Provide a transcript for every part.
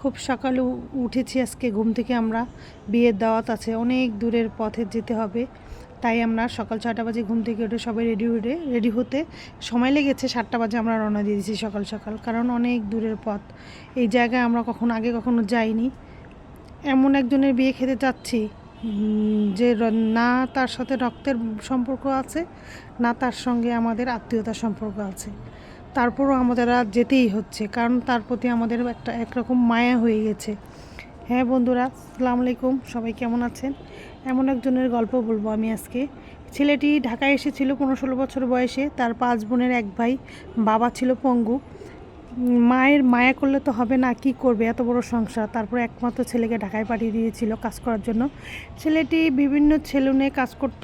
খুব সকালে উঠেছি আজকে ঘুম থেকে। আমরা বিয়ের দাওয়াত আছে, অনেক দূরের পথে যেতে হবে, তাই আমরা সকাল 6টা বাজে ঘুম থেকে উঠে সবাই রেডি হতে সময় লেগেছে। 7টা বাজে আমরা রওনা দিয়ে দিয়েছি সকাল সকাল, কারণ অনেক দূরের পথ। এই জায়গায় আমরা আগে কখনো যাইনি। এমন একজনের বিয়ে খেতে যাচ্ছি যে না তার সাথে রক্তের সম্পর্ক আছে, না তার সঙ্গে আমাদের আত্মীয়তার সম্পর্ক আছে। তারপরও আমাদের আর যেতেই হচ্ছে, কারণ তার প্রতি আমাদের একরকম মায়া হয়ে গেছে। হ্যাঁ বন্ধুরা, আসসালামু আলাইকুম, সবাই কেমন আছেন? এমন একজনের গল্প বলবো আমি আজকে। ছেলেটি ঢাকায় এসেছিল 15-16 বছর বয়সে। তার 5 বোনের এক ভাই, বাবা ছিল পঙ্গু। মায়ের মায়া করলে তো হবে না, কি করবে, এত বড় সংসার। তারপর একমাত্র ছেলেকে ঢাকায় পাঠিয়ে দিয়েছিল কাজ করার জন্য। ছেলেটি বিভিন্ন সেলুনে কাজ করত,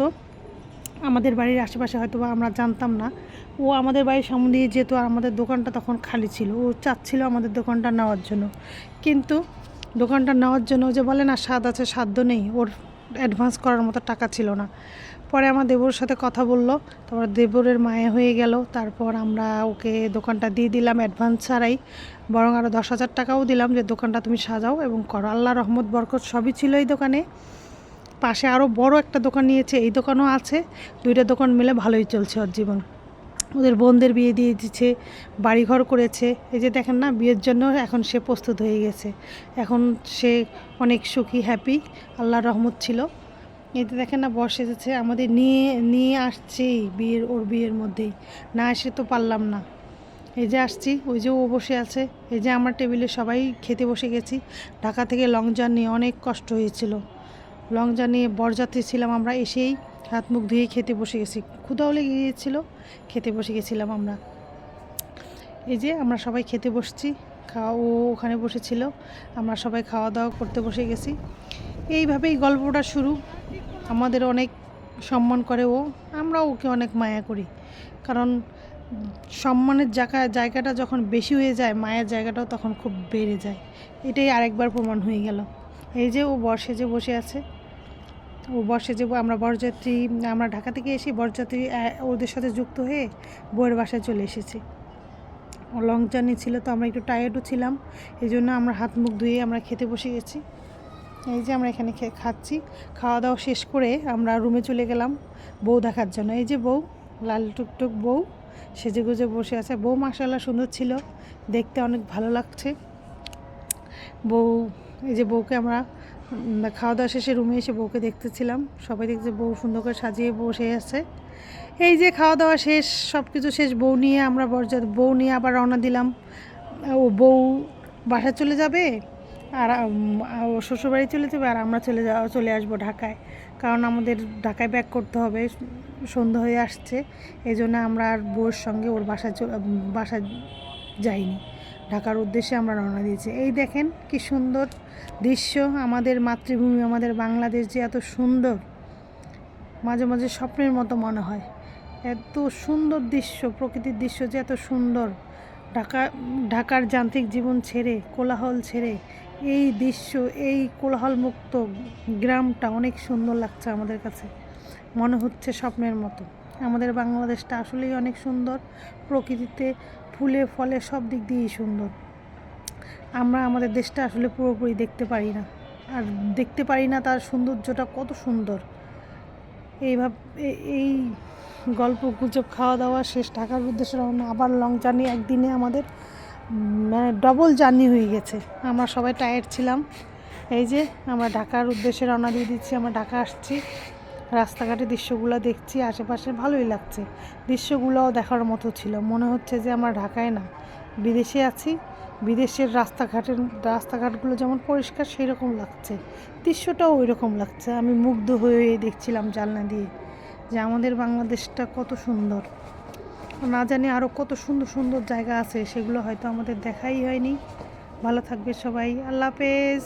আমাদের বাড়ির আশেপাশে, হয়তো বা আমরা জানতাম না। ও আমাদের বাড়ির সামনে দিয়ে যেত, আর আমাদের দোকানটা তখন খালি ছিল। ও চাচ্ছিল আমাদের দোকানটা নেওয়ার জন্য, কিন্তু দোকানটা নেওয়ার জন্য যে বলে না, স্বাদ আছে সাধ্য নেই, ওর অ্যাডভান্স করার মতো টাকা ছিল না। পরে আমার দেবরের সাথে কথা বললো, তারপর দেবরের মায়া হয়ে গেল। তারপর আমরা ওকে দোকানটা দিয়ে দিলাম অ্যাডভান্স ছাড়াই, বরং আরও 10,000 টাকাও দিলাম যে দোকানটা তুমি সাজাও এবং করো। আল্লাহ রহমত বরকত সবই ছিল এই দোকানে। পাশে আরও বড় একটা দোকান নিয়েছে, এই দোকানও আছে। 2টা দোকান মিলে ভালোই চলছে ওর জীবন। ওদের বোনদের বিয়ে দিয়ে দিচ্ছে, বাড়িঘর করেছে। এই যে দেখেন না, বিয়ের জন্য এখন সে প্রস্তুত হয়ে গেছে। এখন সে অনেক সুখী, হ্যাপি, আল্লাহর রহমত ছিল। এই যে দেখেন না, বস এসেছে, আমাদের নিয়ে নিয়ে আসছেই ওর বিয়ের মধ্যেই। না এসে তো পারলাম না। এই যে আসছি, ওই যে ও বসে আছে। এই যে আমার টেবিলে সবাই খেতে বসে গেছি। ঢাকা থেকে লং জার্নি, অনেক কষ্ট হয়েছিল। লং জার্নি বরযাত্রী ছিলাম আমরা, এসেই হাত মুখ ধুয়ে খেতে বসে গেছি। ক্ষুধাও লেগে গিয়েছিল, খেতে বসে গেছিলাম আমরা। এই যে আমরা সবাই খেতে বসছি, ও ওখানে বসেছিল, আমরা সবাই খাওয়া দাওয়া করতে বসে গেছি। এইভাবেই গল্পটা শুরু। আমাদের অনেক সম্মান করে ও, আমরা ওকে অনেক মায়া করি। কারণ সম্মানের জায়গাটা যখন বেশি হয়ে যায়, মায়ের জায়গাটাও তখন খুব বেড়ে যায়। এটাই আরেকবার প্রমাণ হয়ে গেল। এই যে ও বর্ষে যে বসে আছে, ও বর্ষে যে আমরা বরযাত্রী, আমরা ঢাকা থেকে এসে বরযাত্রী ওদের সাথে যুক্ত হয়ে বউয়ের বাসায় চলে এসেছি। লং জার্নি ছিল তো, আমরা একটু টায়ার্ডও ছিলাম, এই জন্য আমরা হাত মুখ ধুয়ে আমরা খেতে বসে গেছি। এই যে আমরা এখানে খাচ্ছি। খাওয়া দাওয়া শেষ করে আমরা রুমে চলে গেলাম বউ দেখার জন্য। এই যে বউ, লাল টুকটুক বউ, সেজেগুজে বসে আছে। বউ মাশাআল্লাহ সুন্দর ছিল, দেখতে অনেক ভালো লাগছে বউ। এই যে বউকে আমরা খাওয়া দাওয়া শেষে রুমে এসে বউকে দেখতেছিলাম, সবাই দেখছে বউ সুন্দর করে সাজিয়ে বসে আছে। এই যে খাওয়া দাওয়া শেষ, সব কিছু শেষ, বউ নিয়ে আমরা বউ নিয়ে আবার রওনা দিলাম। ও বউ বাসায় চলে যাবে, আর ও শ্বশুরবাড়ি চলে যাবে, আর আমরা চলে আসবো ঢাকায়, কারণ আমাদের ঢাকায় ব্যাক করতে হবে। সন্ধ্যা হয়ে আসছে, এই জন্য আমরা আর বউয়ের সঙ্গে ওর বাসায় যাইনি। ঢাকার উদ্দেশ্যে আমরা রওনা দিয়েছি। এই দেখেন কি সুন্দর দৃশ্য। আমাদের মাতৃভূমি, আমাদের বাংলাদেশ যে এত সুন্দর, মাঝে মাঝে স্বপ্নের মতো মনে হয়। এত সুন্দর দৃশ্য, প্রকৃতির দৃশ্য যে এত সুন্দর। ঢাকার যান্ত্রিক জীবন ছেড়ে, কোলাহল ছেড়ে এই দৃশ্য, এই কোলাহলমুক্ত গ্রামটা অনেক সুন্দর লাগছে আমাদের কাছে। মনে হচ্ছে স্বপ্নের মতো। আমাদের বাংলাদেশটা আসলেই অনেক সুন্দর, প্রকৃতিতে ফুলে ফলে সব দিক দিয়েই সুন্দর। আমরা আমাদের দেশটা আসলে পুরোপুরি দেখতে পারি না, আর দেখতে পারি না তার সৌন্দর্যটা কত সুন্দর। এই গল্প গুজব খাওয়া দাওয়া শেষ, ঢাকার উদ্দেশ্যে রওনা। আবার লং জার্নি, একদিনে আমাদের মানে ডবল জার্নি হয়ে গেছে। আমরা সবাই টায়ার্ড ছিলাম। এই যে আমরা ঢাকার উদ্দেশ্যে রওনা দিয়ে দিচ্ছি, আমরা ঢাকা আসছি। রাস্তাঘাটে দৃশ্যগুলো দেখছি, আশেপাশে ভালোই লাগছে। দৃশ্যগুলোও দেখার মতো ছিল, মনে হচ্ছে যে আমরা ঢাকায় না, বিদেশে আছি। বিদেশের রাস্তাঘাটগুলো যেমন পরিষ্কার, সেই রকম লাগছে, দৃশ্যটাও ওই রকম লাগছে। আমি মুগ্ধ হয়ে দেখছিলাম জানলা দিয়ে যে আমাদের বাংলাদেশটা কত সুন্দর। না জানি আরও কত সুন্দর সুন্দর জায়গা আছে, সেগুলো হয়তো আমাদের দেখাই হয়নি। ভালো থাকবে সবাই, আল্লাহ হাফেজ।